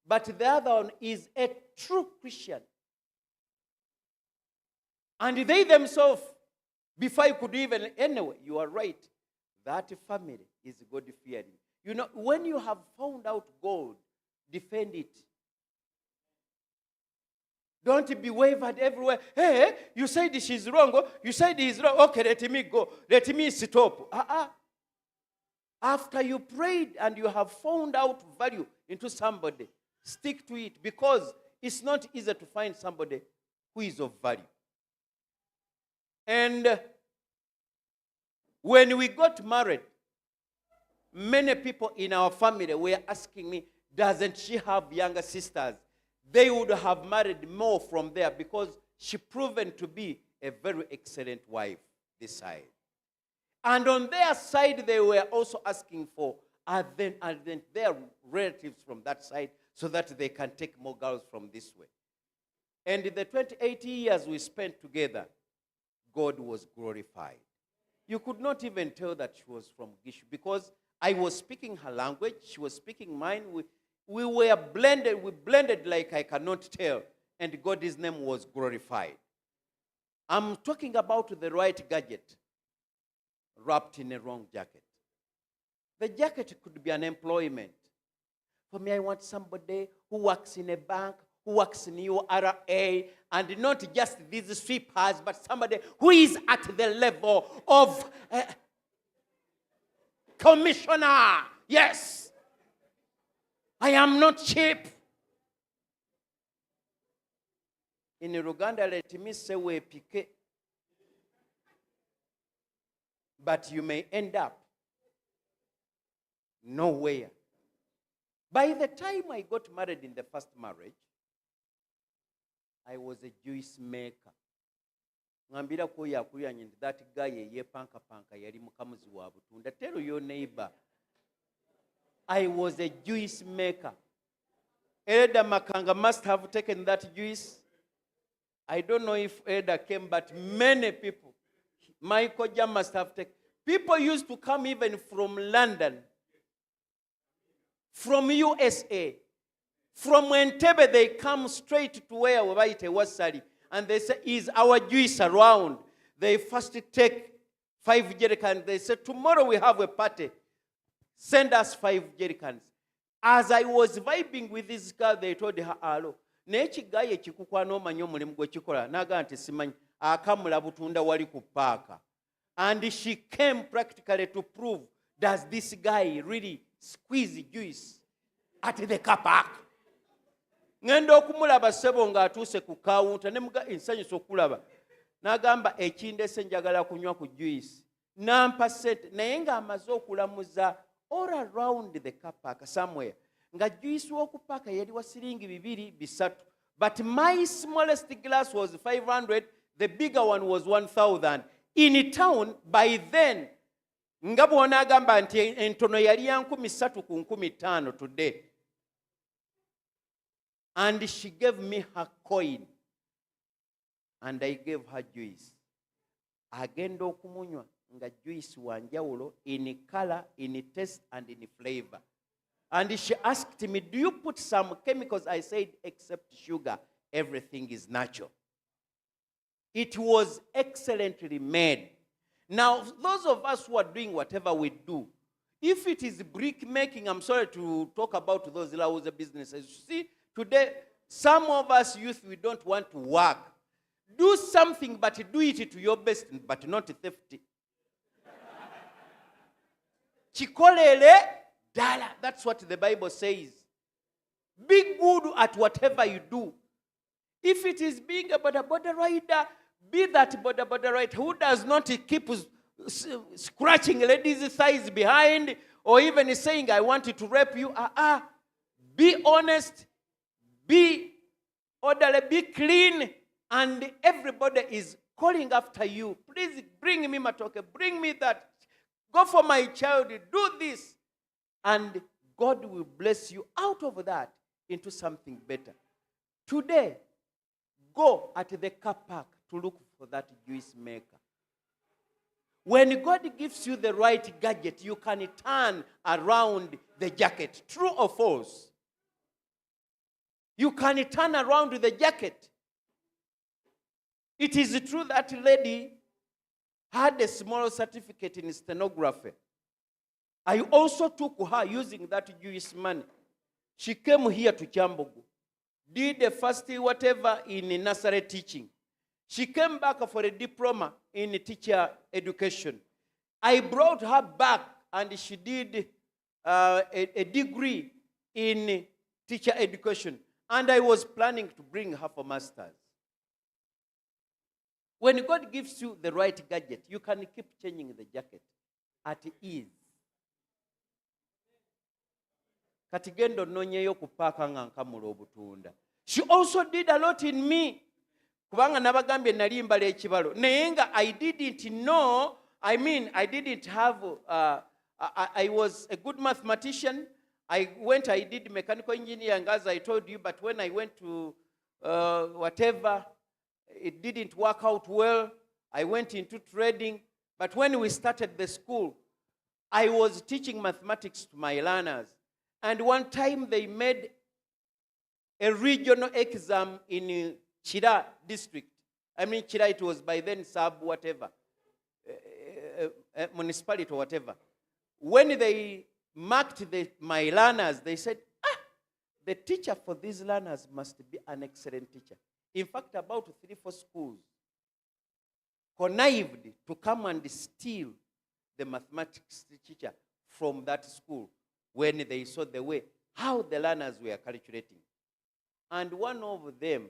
but the other one is a true Christian. And they themselves, before you could even, anyway, you are right, that family is God-fearing. You know, when you have found out God, defend it. Don't be wavered everywhere. Hey, you said she's wrong. You said he's wrong. Okay, let me go. Let me stop. After you prayed and you have found out value into somebody, stick to it, because it's not easy to find somebody who is of value. And when we got married, many people in our family were asking me, doesn't she have younger sisters? They would have married more from there because she proven to be a very excellent wife this side. And on their side, they were also asking for their relatives from that side so that they can take more girls from this way. And in the 28 years we spent together, God was glorified. You could not even tell that she was from Gishu because I was speaking her language, she was speaking mine. We were blended, we blended like I cannot tell, and God's name was glorified. I'm talking about the right gadget wrapped in a wrong jacket. The jacket could be an employment. For me, I want somebody who works in a bank, who works in URA, and not just these sweepers, but somebody who is at the level of commissioner. Yes. I am not cheap. In Uganda, let me say we pique. But you may end up nowhere. By the time I got married in the first marriage, I was a juice maker. Ngambira ko yakuyanye that guy ye panka yali mukamuzi wa butunda. Tell your neighbor, I was a juice maker. Elder Makanga must have taken that juice. I don't know if Elder came, but many people. Michael Jam must have taken. People used to come even from London, from USA, from Entebbe. They come straight to where we write a Wasali, and they say, "Is our juice around?" They first take 5 jerrycans. They say, "Tomorrow we have a party. Send us 5 jerrycans." As I was vibing with this girl, they told her, "Alo, nechi gaye chikukwano omanyi omulimu gwe kikola." Naga nti simanyi, akamula butunda wali ku paaka. And she came practically to prove, does this guy really squeeze juice at the car park? Ngendo okumulaba sebo nga atuuse ku counter ne muga ensanyusa okulaba. Nagamba ekindese njagala kunywa ku juice. Nampa set naye nga amaze okulamuza all around the car park somewhere. Nga juice w'okupaka yali wa siringi 2 3. But my smallest glass was 500, the bigger one was 1,000. In town, by then, nga bw'ona agamba nti entono yali ya 3,000 ku 5,000 today. And she gave me her coin. And I gave her juice. Agenda okumunywa nga juice wanjawulo in color, in taste, and in flavor. And she asked me, "Do you put some chemicals?" I said, "Except sugar, everything is natural." It was excellently made. Now, those of us who are doing whatever we do, if it is brick making, I'm sorry to talk about those Lauza businesses. You see, today, some of us youth, we don't want to work. Do something, but do it to your best, but not theft. Chikolele dala. That's what the Bible says. Be good at whatever you do. If it is being a border rider, be that border rider who does not keep scratching ladies' thighs behind or even saying, "I want to rape you." Be honest, be orderly, be clean, and everybody is calling after you. "Please bring me matoke, bring me that. Go for my child, do this." And God will bless you out of that into something better. Today, go at the car park to look for that juice maker. When God gives you the right gadget, you can turn around the jacket. True or false? You can turn around with the jacket. It is true that lady had a small certificate in stenography. I also took her using that Jewish money. She came here to Kyambogo, did the first whatever in nursery teaching. She came back for a diploma in teacher education. I brought her back and she did a degree in teacher education. And I was planning to bring her for master's. When God gives you the right gadget, you can keep changing the jacket at ease. Katigendo nonyeyo kupaka nga nkamula obutunda. She also did a lot in me. Kubanga nabagambye nali mbala ekibalo. Naye nga I didn't know, I didn't have, I was a good mathematician. I did mechanical engineering as I told you, but when I went to whatever, it didn't work out well. I went into trading. But when we started the school, I was teaching mathematics to my learners. And one time they made a regional exam in Chira district. Chira, it was by then whatever, municipality or whatever. When they marked my learners, they said, the teacher for these learners must be an excellent teacher. In fact, about 3-4 schools connived to come and steal the mathematics teacher from that school when they saw the way, how the learners were calculating. And one of them,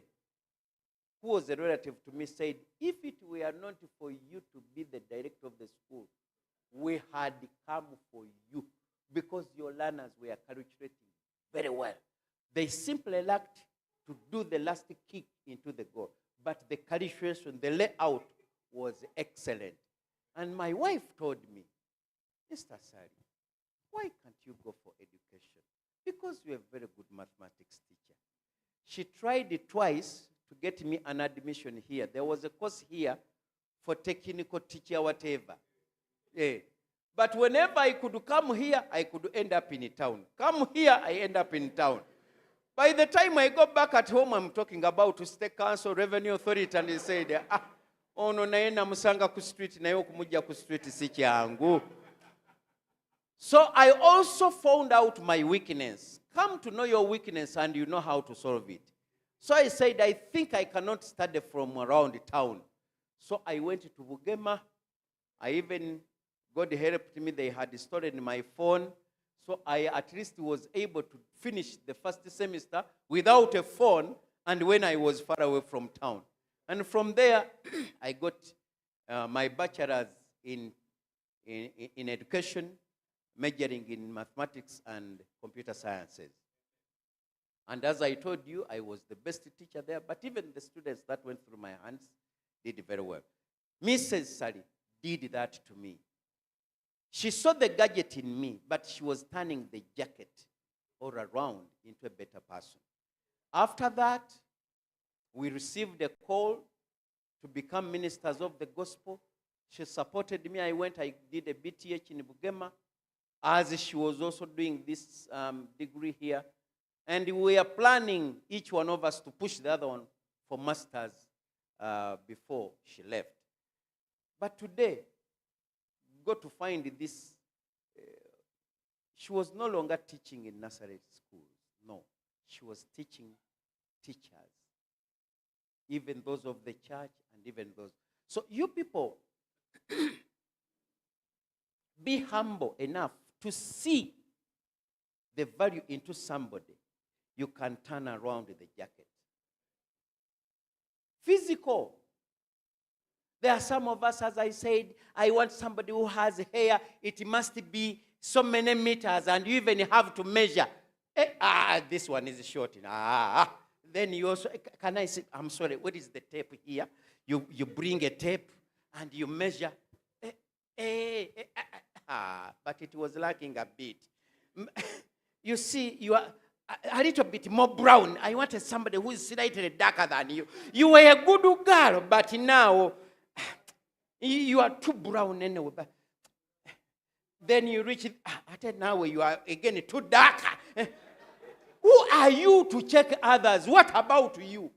who was a relative to me, said, if it were not for you to be the director of the school, we had come for you because your learners were calculating very well. They simply lacked to do the last kick into the goal. But the calculation, the layout was excellent. And my wife told me, Mr. Ssali, why can't you go for education? Because you're a very good mathematics teacher. She tried it twice to get me an admission here. There was a course here for technical teacher, whatever. Yeah. But whenever I could come here, I could end up in town. Come here, I end up in town. By the time I go back at home, I'm talking about State Council, Revenue Authority, and they said, ono naena musanga ku street, nayo kumujja ku street si kyangu. So I also found out my weakness. Come to know your weakness and you know how to solve it. So I said, I think I cannot study from around town. So I went to Bugema. God helped me, they had stolen my phone. So I at least was able to finish the first semester without a phone and when I was far away from town. And from there, I got my bachelor's in education, majoring in mathematics and computer sciences. And as I told you, I was the best teacher there, but even the students that went through my hands did very well. Mrs. Ssali did that to me. She saw the gadget in me, but she was turning the jacket all around into a better person. After that, we received a call to become ministers of the gospel. She supported me. I did a BTH in Bugema, as she was also doing this degree here. And we are planning, each one of us, to push the other one for masters before she left. But today, got to find this, she was no longer teaching in nursery schools. No, she was teaching teachers, even those of the church and even those. So you people, be humble enough to see the value into somebody. You can turn around with the jacket. Physical. There are some of us, as I said, I want somebody who has hair. It must be so many meters, and you even have to measure. This one is short. Then you also, can I say, I'm sorry, what is the tape here? You bring a tape, and you measure. But it was lacking a bit. You see, you are a little bit more brown. I wanted somebody who is slightly darker than you. You were a good girl, but now you are too brown anyway. But then you reach it. Now you are again too dark. Who are you to check others? What about you?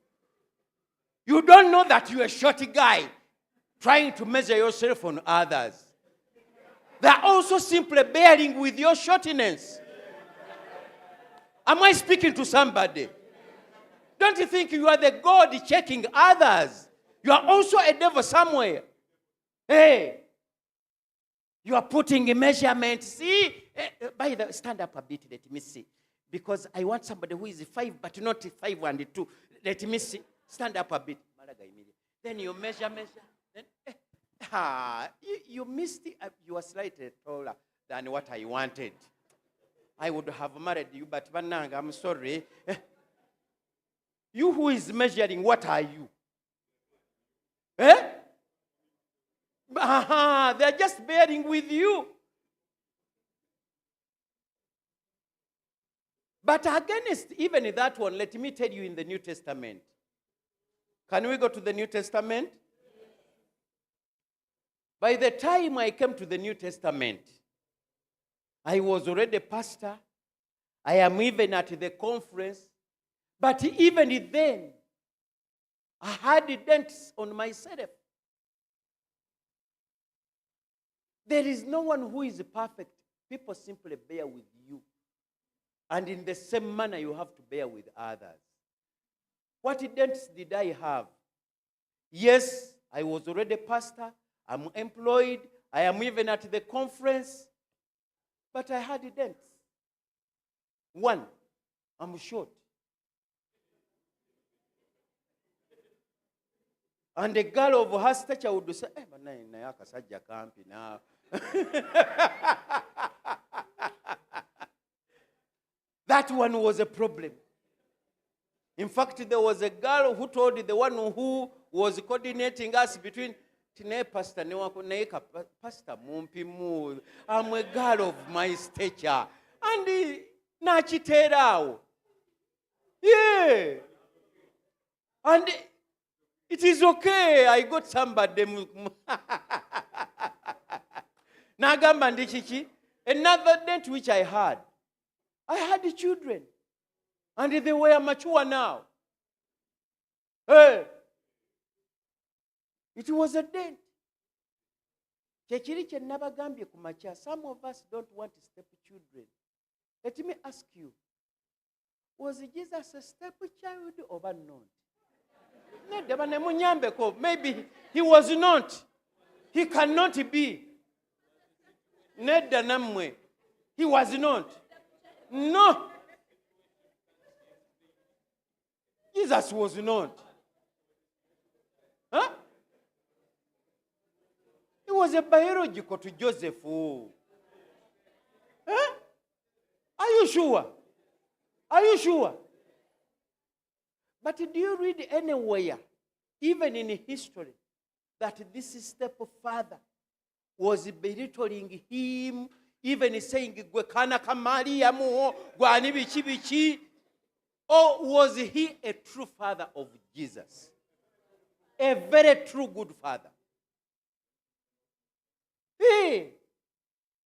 You don't know that you're a short guy trying to measure yourself on others. They're also simply bearing with your shortness. Am I speaking to somebody? Don't you think you are the God checking others? You are also a devil somewhere. Hey, you are putting a measurement. See, by the stand up a bit, let me see. Because I want somebody who is 5, but not 5 and 2. Let me see. Stand up a bit. Then you measure. Then, you missed it. You are slightly taller than what I wanted. I would have married you, but Banang, I'm sorry. You who is measuring, what are you? They're just bearing with you. But against even that one, let me tell you in the New Testament. Can we go to the New Testament? By the time I came to the New Testament, I was already a pastor. I am even at the conference. But even then, I had dents on myself. There is no one who is perfect. People simply bear with you. And in the same manner, you have to bear with others. What dents did I have? Yes, I was already a pastor. I'm employed. I am even at the conference. But I had dents. One, I'm short. And a girl of her stature would say, now. That one was a problem. In fact, there was a girl who told the one who was coordinating us between Pastor Pastor Mumpimu, I'm a girl of my stature. And Nachiterao. Yeah. And it is okay. I got somebody. Nagamba ndichichi. Another dent which I had children. And they were mature now. Hey. It was a dent. Some of us don't want stepchildren. Let me ask you, was Jesus a stepchild or not? Maybe he was not. He cannot be. He was not. No. Jesus was not. Huh? He was a biological to Joseph. Huh? Are you sure? Are you sure? But do you read anywhere, even in history, that this stepfather was belittling him, even saying, or was he a true father of Jesus? A very true good father. Hey,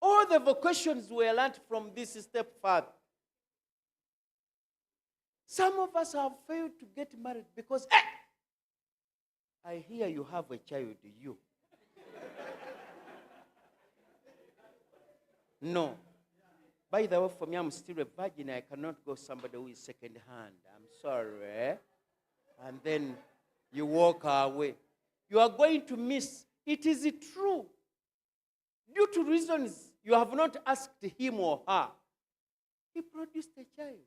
all the vocations were learned from this stepfather. Some of us have failed to get married because, I hear you have a child, you. No. By the way, for me, I'm still a virgin. I cannot go somebody who is second hand. I'm sorry. And then you walk away. You are going to miss. It is true. Due to reasons you have not asked him or her, he produced a child.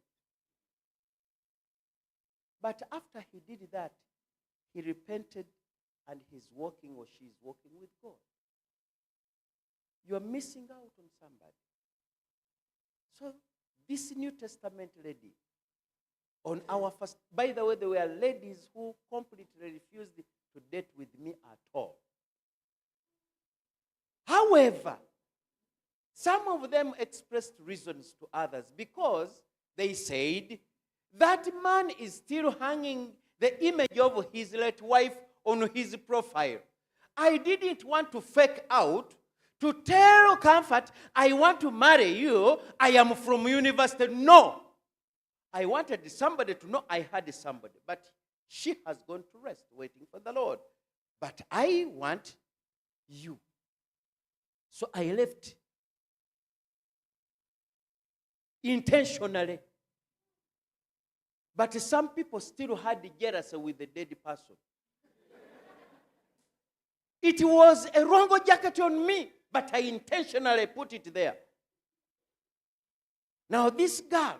But after he did that, he repented and he's walking or she's walking with God. You are missing out on somebody. So, this New Testament lady, on our first, by the way, there were ladies who completely refused to date with me at all. However, some of them expressed reasons to others because they said that man is still hanging the image of his late wife on his profile. I didn't want to fake out to tell Comfort, I want to marry you, I am from university. No. I wanted somebody to know I had somebody, but she has gone to rest, waiting for the Lord. But I want you. So I left intentionally. But some people still had the jealousy with the dead person. It was a Rongo jacket on me, but I intentionally put it there. Now this girl,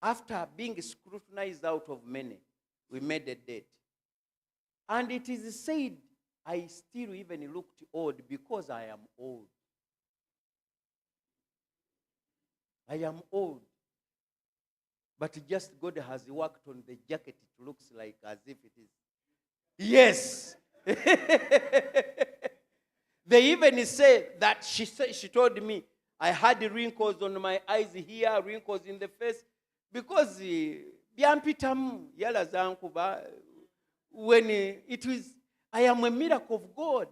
after being scrutinized out of many, we made a date. And it is said I still even looked old because I am old. I am old. But just God has worked on the jacket. It looks like as if it is. Yes. They even say that she told me I had wrinkles on my eyes here, wrinkles in the face, because byampitamu yala zankuba when it was I am a miracle of God.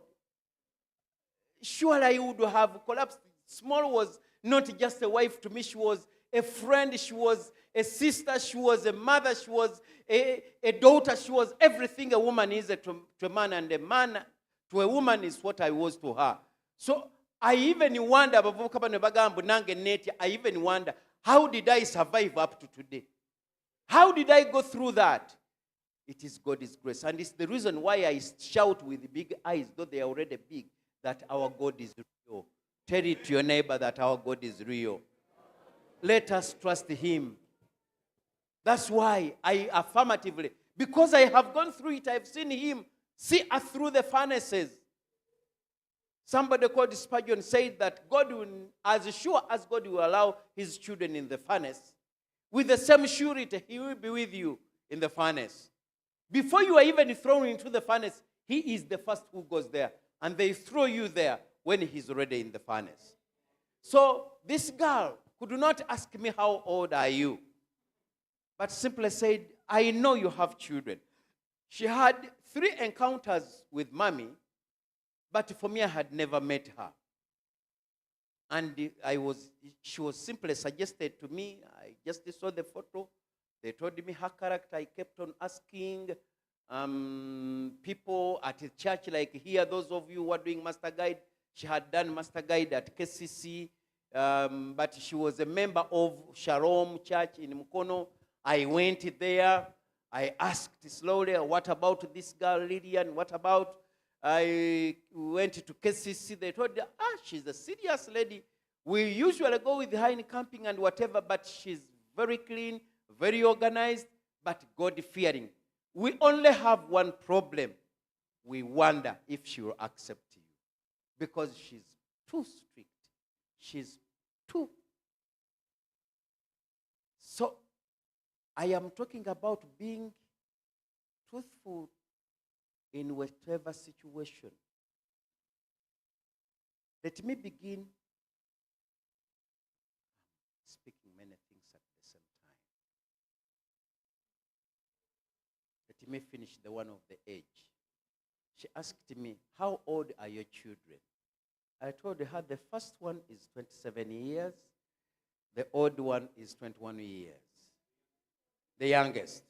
Surely I would have collapsed. Small was not just a wife to me, she was a friend, she was a sister, she was a mother, she was a daughter, she was everything a woman is to a man, and a man to a woman is what I was to her. So I even wonder, I even wonder, how did I survive up to today? How did I go through that? It is God's grace. And it's the reason why I shout with big eyes, though they are already big, that our God is real. Tell it to your neighbor that our God is real. Let us trust him. That's why I affirmatively, because I have gone through it, I've seen him see us through the furnaces. Somebody called Spurgeon said that God will, as sure as God will allow his children in the furnace, with the same surety, he will be with you in the furnace. Before you are even thrown into the furnace, he is the first who goes there. And they throw you there when he's already in the furnace. So this girl could not ask me, how old are you? But simply said, I know you have children. She had 3 encounters with mommy, but for me, I had never met her. And she was simply suggested to me. I just saw the photo. They told me her character. I kept on asking people at a church like here, those of you who are doing Master Guide, she had done Master Guide at KCC, but she was a member of Shalom Church in Mukono. I went there. I asked slowly, what about this girl, Lillian? What about? I went to KCC. They told her, she's a serious lady. We usually go with her in camping and whatever, but she's very clean, very organized, but God-fearing. We only have one problem. We wonder if she will accept you, because she's too strict. She's too. So I am talking about being truthful in whatever situation. Let me begin speaking many things at the same time. Let me finish the one of the age. She asked me, how old are your children? I told her the first one is 27 years. The old one is 21 years. The youngest.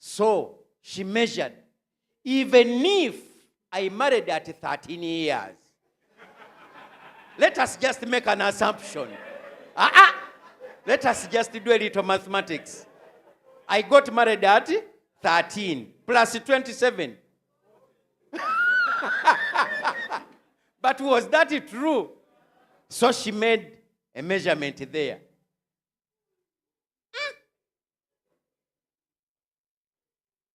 So she measured. Even if I married at 13 years, let us just make an assumption. Let us just do a little mathematics. I got married at 13 plus 27. But was that true? So she made a measurement there.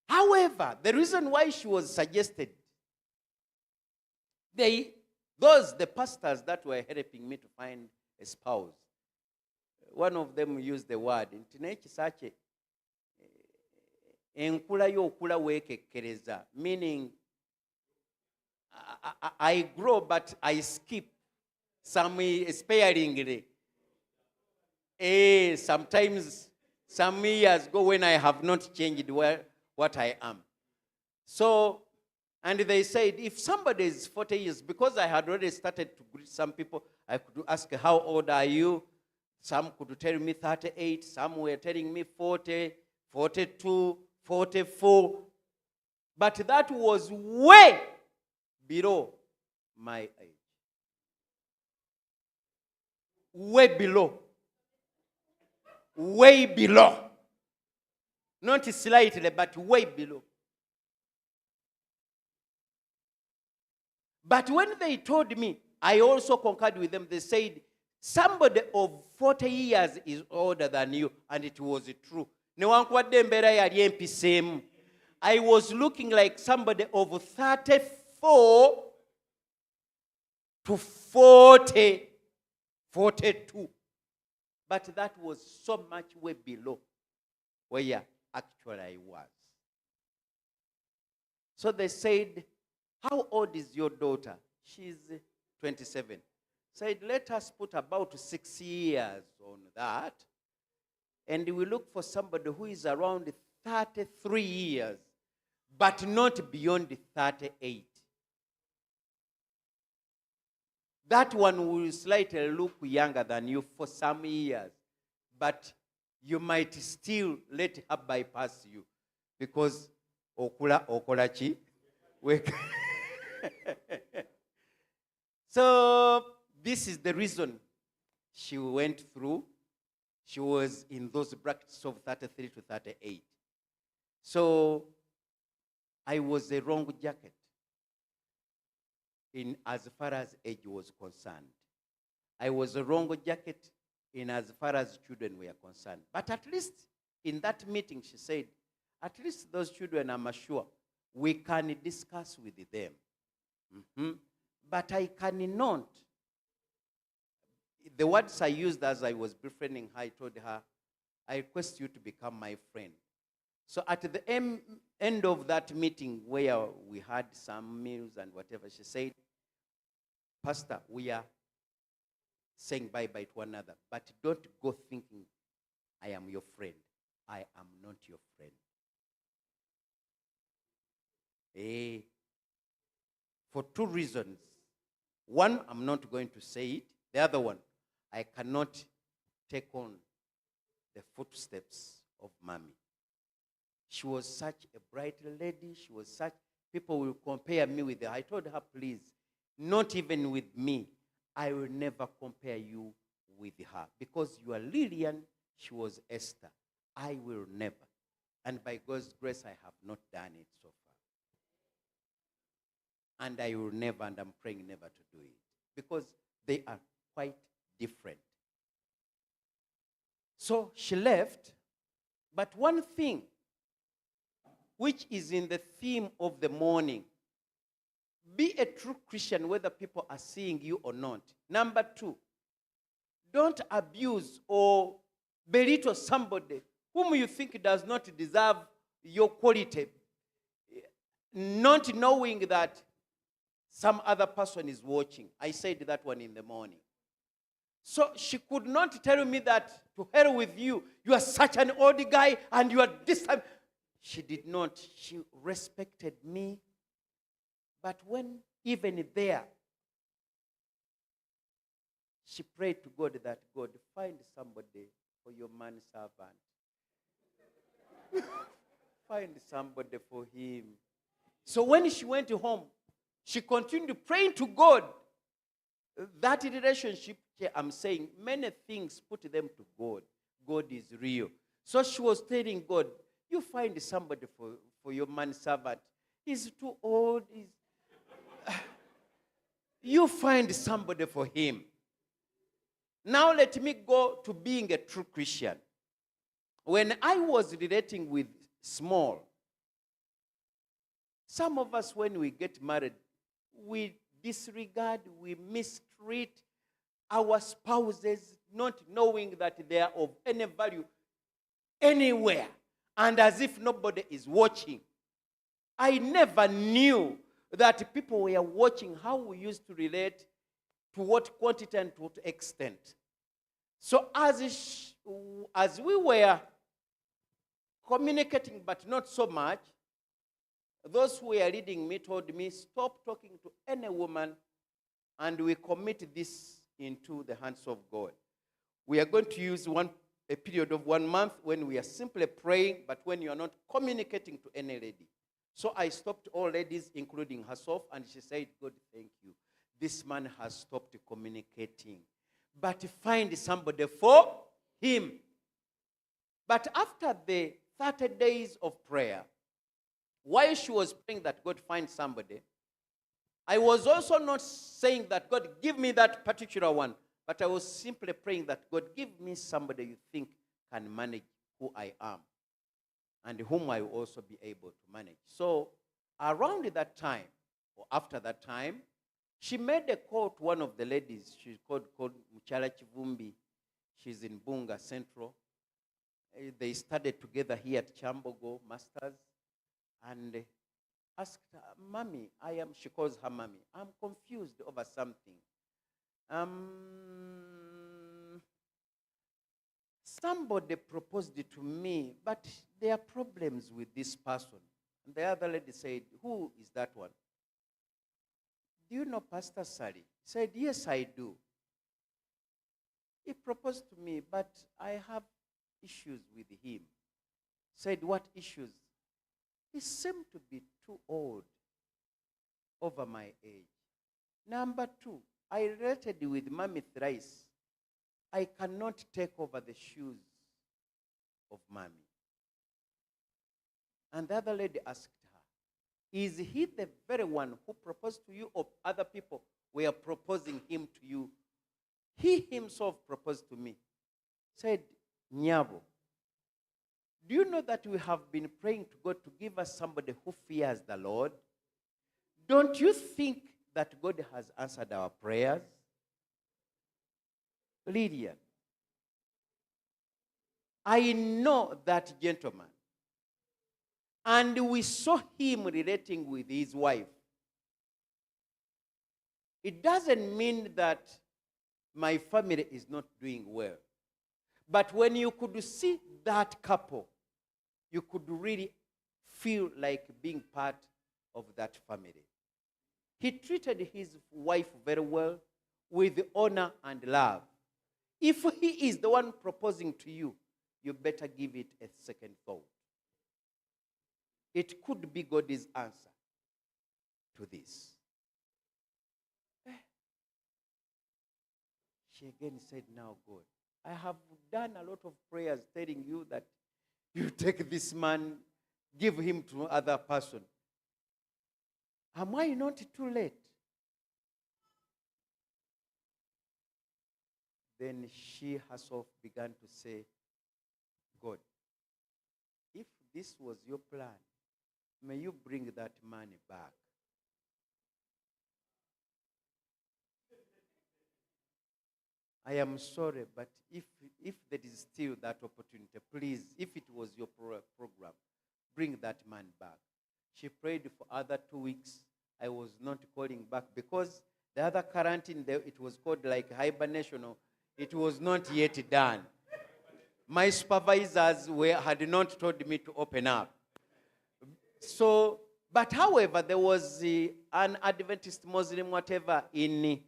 However, the reason why she was suggested, the pastors that were helping me to find a spouse, one of them used the word, Kisakye Ssali Emmanuel, meaning I grow but I skip some sparingly. Sometimes some years ago when I have not changed what I am. So, and they said, if somebody is 40 years, because I had already started to greet some people, I could ask, how old are you? Some could tell me 38, some were telling me 40, 42, 44. But that was way below my age. Way below. Way below. Not slightly, but way below. But when they told me, I also concurred with them. They said, somebody of 40 years is older than you. And it was true. I was looking like somebody of 34 to 40, 42. But that was so much way below where actually I was. So they said, how old is your daughter? She's 27. Said, let us put about 6 years on that. And we look for somebody who is around 33 years, but not beyond 38. That one will slightly look younger than you for some years, but you might still let her bypass you because okolachi. So this is the reason she went through. She was in those brackets of 33 to 38. So I was a wrong jacket in as far as age was concerned. I was a wrong jacket in as far as children were concerned. But at least in that meeting, she said, at least those children, I'm sure, we can discuss with them. But I cannot. The words I used as I was befriending her, I told her, I request you to become my friend. So at the end of that meeting where we had some meals and whatever, she said, Pastor, we are saying bye-bye to one another, but don't go thinking I am your friend. I am not your friend. For two reasons. One, I'm not going to say it. The other one, I cannot take on the footsteps of Mommy. She was such a bright lady. She was such, people will compare me with her. I told her, please, not even with me. I will never compare you with her. Because you are Lillian, she was Esther. I will never. And by God's grace, I have not done it so far. And I will never, and I'm praying never to do it. Because they are quite different. So she left. But one thing, which is in the theme of the morning, be a true Christian whether people are seeing you or not. Number two, don't abuse or belittle somebody whom you think does not deserve your quality, not knowing that some other person is watching. I said that one in the morning. So she could not tell me that, to hell with you, you are such an old guy and you are this time. She did not. She respected me. But when even there, she prayed to God that, God, find somebody for your manservant. Find somebody for him. So when she went home, she continued praying to God. That relationship, I'm saying, many things, put them to God. God is real. So she was telling God, you find somebody for your manservant. He's too old. You find somebody for him. Now let me go to being a true Christian. When I was relating with small, some of us, when we get married, we disregard, we mistreat our spouses, not knowing that they are of any value anywhere, and as if nobody is watching. I never knew that people were watching how we used to relate, to what quantity and to what extent. So as we were communicating, but not so much, those who were leading me told me, stop talking to any woman, and we commit this into the hands of God. We are going to use a period of 1 month when we are simply praying, but when you are not communicating to any lady. So I stopped all ladies, including herself, and she said, God, thank you. This man has stopped communicating. But find somebody for him. But after the 30 days of prayer, while she was praying that God find somebody, I was also not saying that God give me that particular one, but I was simply praying that God give me somebody you think can manage who I am and whom I will also be able to manage. So around that time, or after that time, she made a call to one of the ladies. She's called Muchala Chivumbi. She's in Bunga Central. They studied together here at Kyambogo, Masters, and asked her, Mommy, she calls her Mommy, I'm confused over something. Somebody proposed it to me, but there are problems with this person. And the other lady said, who is that one? Do you know Pastor Ssali? Said, yes, I do. He proposed to me, but I have issues with him. Said, what issues? He seemed to be too old, over my age. Number two, I related with Mommy thrice. I cannot take over the shoes of Mommy. And the other lady asked her, is he the very one who proposed to you, or other people were proposing him to you? He himself proposed to me. Said, Nyabo, do you know that we have been praying to God to give us somebody who fears the Lord? Don't you think that God has answered our prayers? Lydia, I know that gentleman. And we saw him relating with his wife. It doesn't mean that my family is not doing well. But when you could see that couple, you could really feel like being part of that family. He treated his wife very well, with honor and love. If he is the one proposing to you, you better give it a second thought. It could be God's answer to this. She again said, now God, I have done a lot of prayers telling you that you take this man, give him to another person. Am I not too late? Then she herself began to say, God, if this was your plan, may you bring that money back. I am sorry, but if there is still that opportunity, please, if it was your program, bring that man back. She prayed for other 2 weeks. I was not calling back because the other quarantine, it was called like hibernation. It was not yet done. My supervisors had not told me to open up. So, but however, there was an Adventist Muslim, whatever, in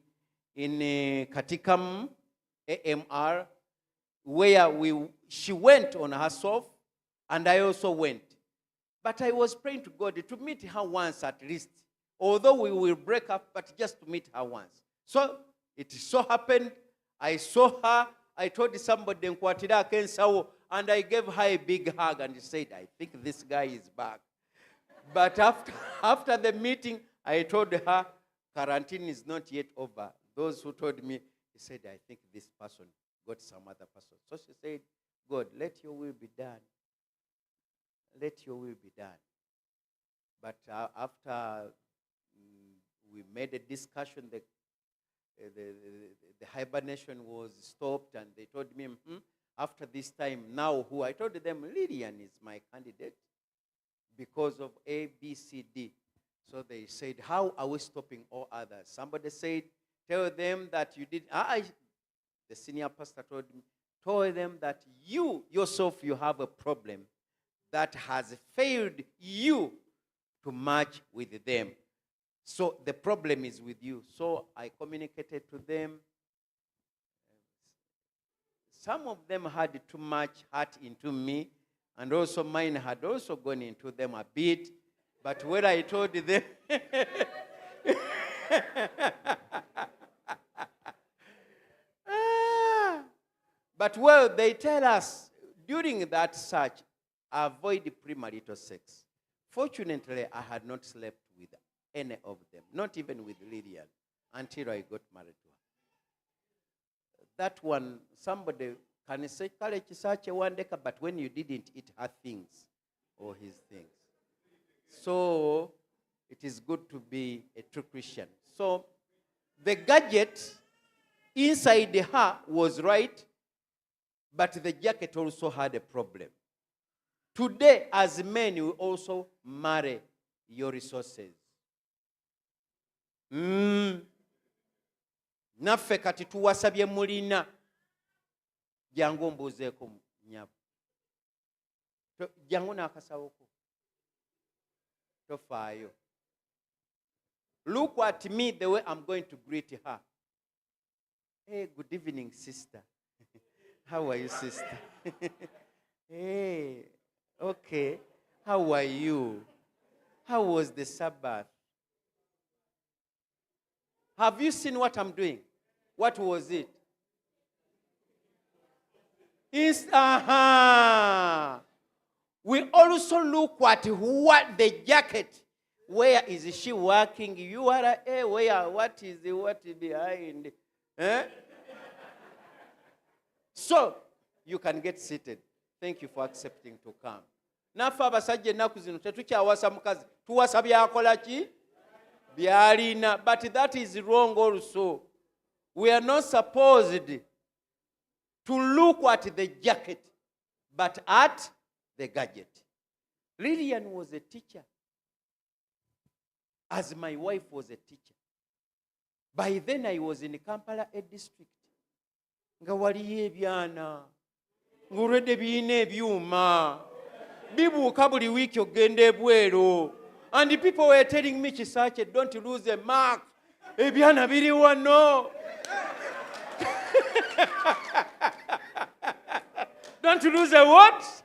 Katikam, AMR, where she went on herself, and I also went. But I was praying to God to meet her once at least, although we will break up, but just to meet her once. So it so happened, I saw her, I told somebody, and I gave her a big hug and said, I think this guy is back. But after the meeting, I told her, quarantine is not yet over. Those who told me, he said, I think this person got some other person. So she said, God, let your will be done. Let your will be done. But after we made a discussion, the hibernation was stopped, and they told me, after this time, now who? I told them, Lillian is my candidate because of A, B, C, D. So they said, how are we stopping all others? Somebody said, tell them that you did. The senior pastor told them that you yourself, you have a problem that has failed you to match with them. So the problem is with you. So I communicated to them. some of them had too much heart into me, and also mine had also gone into them a bit. But when I told them, but well, they tell us during that search, avoid premarital sex. Fortunately, I had not slept with any of them, not even with Lillian, until I got married to her. That one, somebody can say, Kale Kisakye one day, but when you didn't eat her things or his things. So, it is good to be a true Christian. So, the gadget inside her was right, but the jacket also had a problem. Today, as men, you also marry your resources. Naffe kati tuwasabye mulina jangu ombuuzeeko nnyabo. Jangu n'akasawoko. Tofaayo. Look at me the way I'm going to greet her. Hey, good evening, sister. How are you, sister? Hey, okay. How are you? How was the Sabbath? Have you seen what I'm doing? What was it? We also look at what the jacket. Where is she working? You are where? What is behind? Eh? So you can get seated. Thank you for accepting to come. Nafa abasajja ennaku zino tetukyawasa mukazi tuwasa byakola ki byalina, but that is wrong also. We are not supposed to look at the jacket, but at the gadget. Lillian was a teacher, as my wife was a teacher. By then I was in Kampala a district. Nga waliyo ebyana ng'olwedde birina ebyuma bibuuka buli wiiki ogenda ebweru. And the people were telling me, Kisakye, don't lose a mark. Ebyana biri wano. Don't lose a what?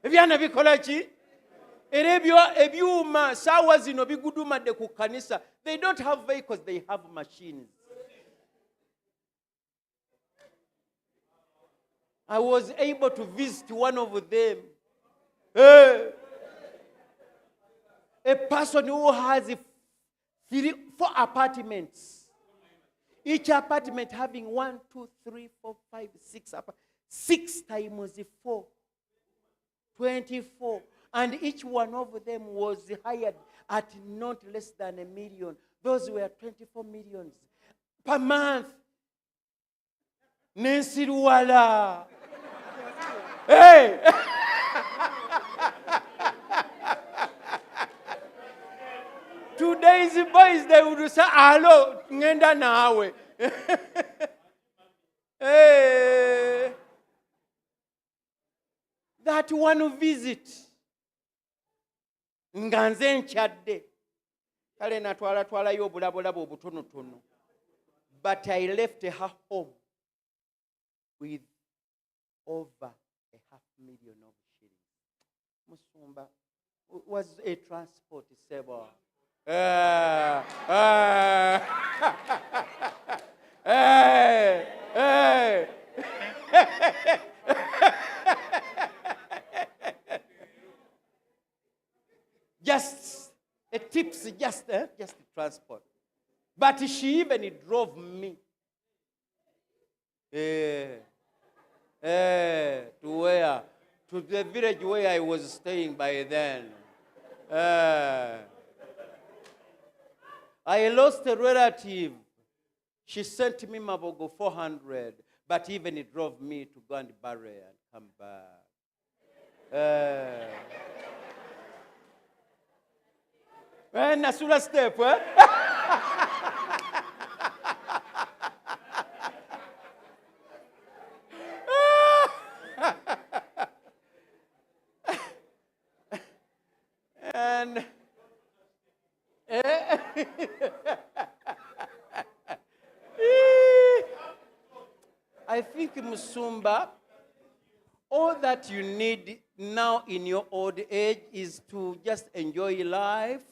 Ebyana bikola ki? Era ebyuma saawa zino bigudumadde ku kanisa. They don't have vehicles, they have machines. I was able to visit one of them. A person who has 4 apartments. Each apartment having 1, 2, 3, 4, 5, 6 apartments. 6 times 4. 24. And each one of them was hired at not less than $1 million. Those were 24 millions per month. Nancy Luwala. Hey! Today's boys, they would say, hello, ngenda nawe. Hey! That one visit. Nganze nchadde. Kale natwala yo bulabulabo obutonotono. But I left her home with over $500,000 shillings. Musumba was a transport saver. Just a tips, just transport. But she even drove me to where? To the village where I was staying by then. I lost a relative. She sent me Mabogo 400, but even it drove me to go and bury and come back. Nasura step, eh? And I think Musumba, all that you need now in your old age is to just enjoy life.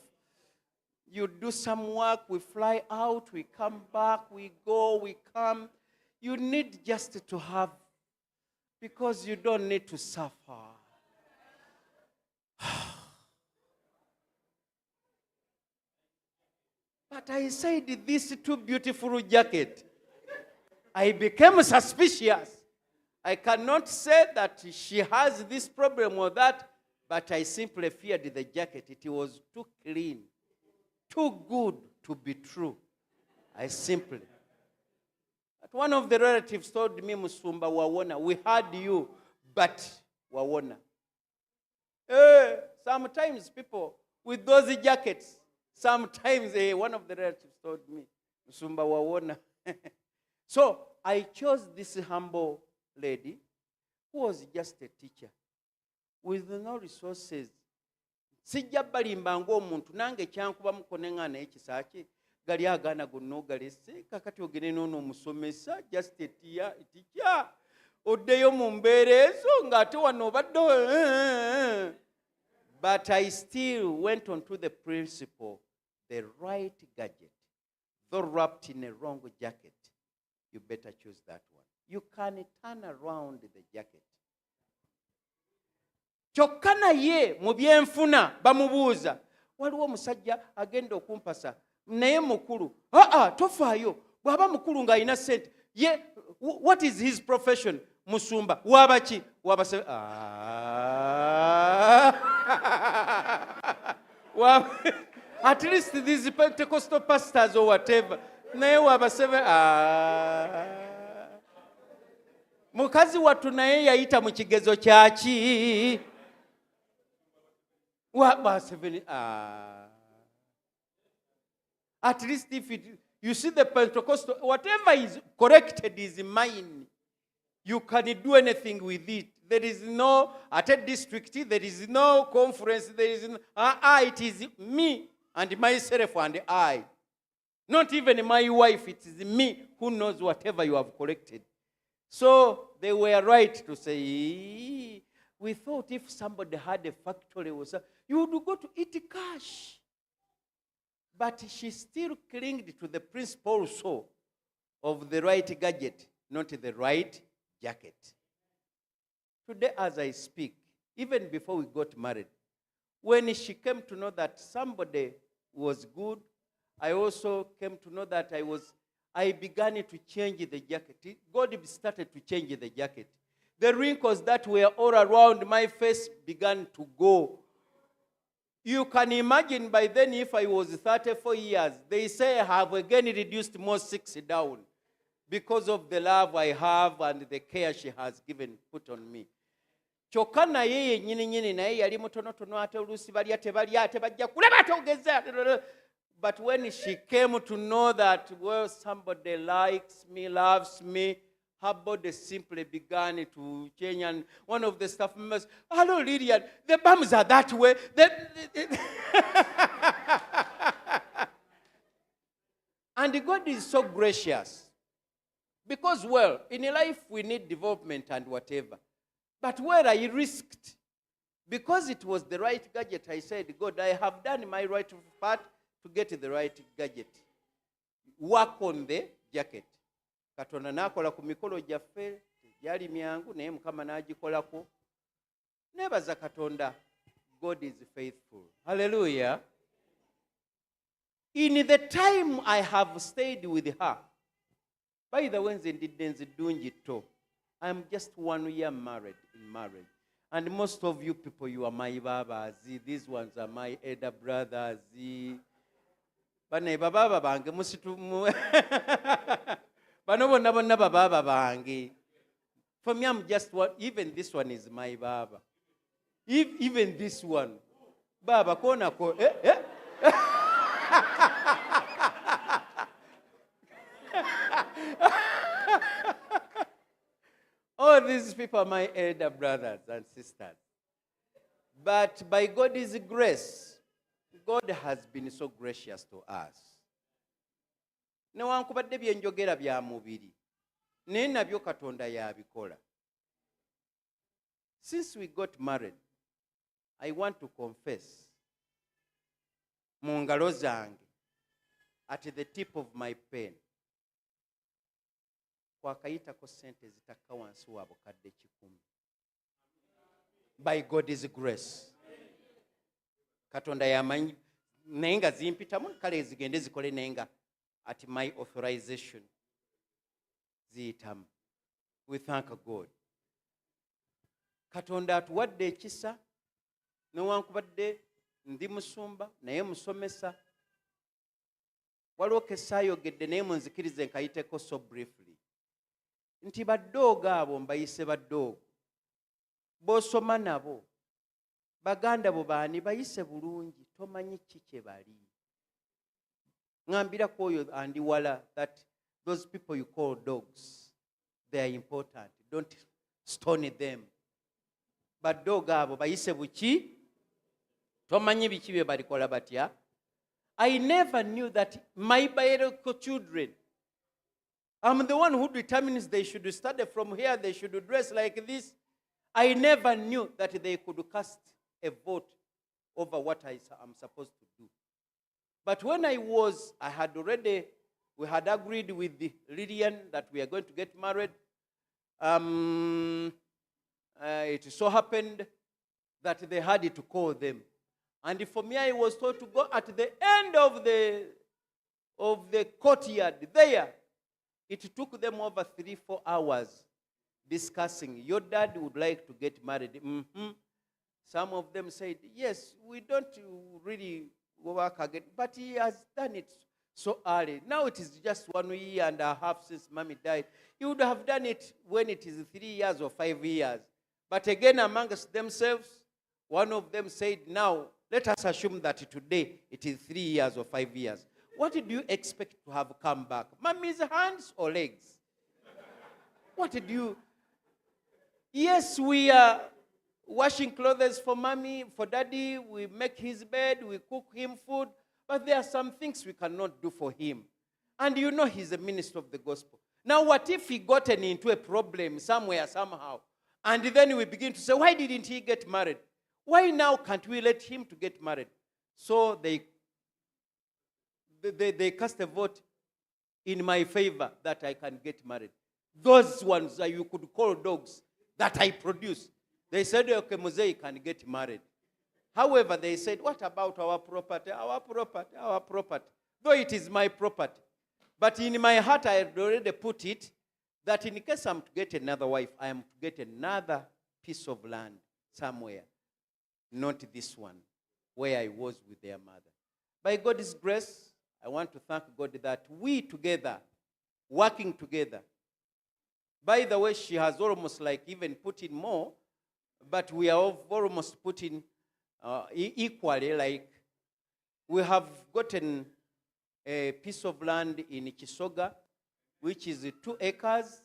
You do some work, we fly out, we come back, we go, we come. You need just to have, because you don't need to suffer. But I said this too beautiful jacket. I became suspicious. I cannot say that she has this problem or that, but I simply feared the jacket. It was too clean, too good to be true. I simply. But one of the relatives told me, Musumba Wawona, we heard you, but Wawona. Sometimes people with those jackets, sometimes one of the relatives told me, Musumba Wawona. So I chose this humble lady who was just a teacher with no resources. Sijja balimba ng'omuntu nange kyankuba mukone nga naye Kisakye gali agaana gonna ogalese kakati ogende n'ono omusomesa just a teacher oddeyo mu mbeera ezo ng'ate wano obadde. But I still went on to the principle, the right gadget, though wrapped in a wrong jacket, you better choose that one. You can turn around the jacket. Kyokka naye mu byenfuna bamubuuza, waliwo omusajja agenda okumpasa naye mukulu. Tofaayo, bw'aba mukulu ng'alina ssente. Ye, what is his profession? Musumba. Wabaki? Wabase. At least these Pentecostal pastors or whatever. Naye wabasebe. Mukazi watu naye yayita mu kigezo kyaki. At least if you see the Pentecostal, whatever is corrected is mine. You can do anything with it. There is no, at a district, there is no conference, there is no, it is me and myself and I. Not even my wife, it is me who knows whatever you have corrected. So they were right to say, we thought if somebody had a factory, you would go to eat cash. But she still clinged to the principle also of the right gadget, not the right jacket. Today, as I speak, even before we got married, when she came to know that somebody was good, I also came to know that I began to change the jacket. God started to change the jacket. The wrinkles that were all around my face began to go. You can imagine by then if I was 34 years, they say I have again reduced more 6 down because of the love I have and the care she has put on me. Kyokka naye nyini naye yali mutonotono ate oluusi balya tebalya ate bajja kulaba togeza. But when she came to know that, well, somebody likes me, loves me, her body simply began to change. And one of the staff members, hello, Lillian, the bums are that way. And God is so gracious. Because, well, in life we need development and whatever. But where I risked, because it was the right gadget, I said, God, I have done my right part to get the right gadget. Work on the jacket. Katonda nakola ku mikolo gyaffe gyali myangu naye Mukama n'agikolako. Nebaza Katonda. God is faithful. Hallelujah. In the time I have stayed with her, by the way, I'm just 1 year married in marriage. And most of you people, you are my babas. These ones are my elder brothers. Bane baba bange musitu bano bonna bonna baba bange. For me, I'm just one. Even this one is my baba. Even this one, baba kona ko. All these people are my elder brothers and sisters. But by God's grace, God has been so gracious to us. Newankubadde byenjogera bya mubiri. naye nabyo Katonda yabikola. Since we got married, I want to confess, mu ngalo zange, at the tip of my pen, kwakayitako sente zitakka wansi wa bukadde 10. By God's grace. Katonda yamanyi naye nga zimpitamu kale zigende zikole nenga at my authorization ziyitamu. We thank God. Katonda atuwadde ekisa newankubadde ndi musumba naye musomesa. Waliwo kesaayogedde naye munzikirize nkayiteko so briefly nti baddoogo abo mbayise baddoogo b'osoma nabo baganda bo baani bayise bulungi tomanyi ki kye bali. Ngambirako oyo andi wala that those people you call dogs, they are important. Don't stone them. Baddoogo abo bayise buki tomanyi biki bye balikola batya. I never knew that my biological children, I'm the one who determines they should study from here, they should dress like this. I never knew that they could cast a vote over what I'm supposed to do. But when we had agreed with Lillian that we are going to get married. It so happened that they had to call them. And for me, I was told to go at the end of the courtyard there. It took them over 3-4 hours discussing. Your dad would like to get married. Some of them said, yes, we don't really work again, but he has done it so early. Now it is just 1.5 years since Mommy died. He would have done it when it is 3 years or 5 years. But again, amongst themselves, one of them said, now, let us assume that today it is 3 years or 5 years. What do you expect to have come back? Mommy's hands or legs? What did you... Yes, we are washing clothes for mommy, for daddy. We make his bed, we cook him food. But there are some things we cannot do for him. And you know he's a minister of the gospel. Now what if he gotten into a problem somewhere, somehow? And then we begin to say, why didn't he get married? Why now can't we let him to get married? So they cast a vote in my favor that I can get married. Those ones that you could call dogs that I produce. They said, okay, Mosaic can get married. However, they said, what about our property? Our property, our property. Though it is my property. But in my heart, I had already put it that in case I'm to get another wife, I am to get another piece of land somewhere. Not this one, where I was with their mother. By God's grace, I want to thank God that we together, working together. By the way, she has almost like even put in more, but we are almost put in equally, like we have gotten a piece of land in Kisoga, which is 2 acres.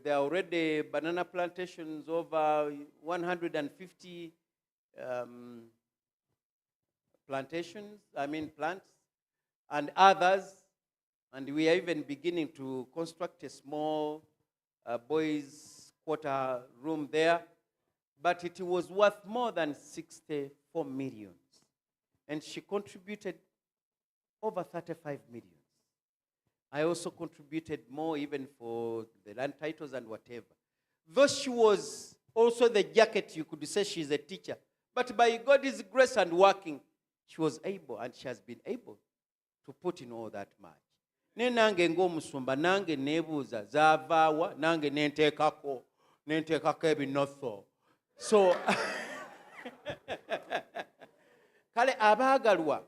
There are already banana plantations over 150 plants, and others. And we are even beginning to construct a small boys' quarter room there. But it was worth more than 64 million. And she contributed over 35 million. I also contributed more even for the land titles and whatever. Though she was also the jacket, you could say she's a teacher. But by God's grace and working, she was able, and she has been able, to put in all that much. Ne nange ng'omusumba nange nebuuza zaavaawa nange nenteekako ebinoso. So kale abaagalwa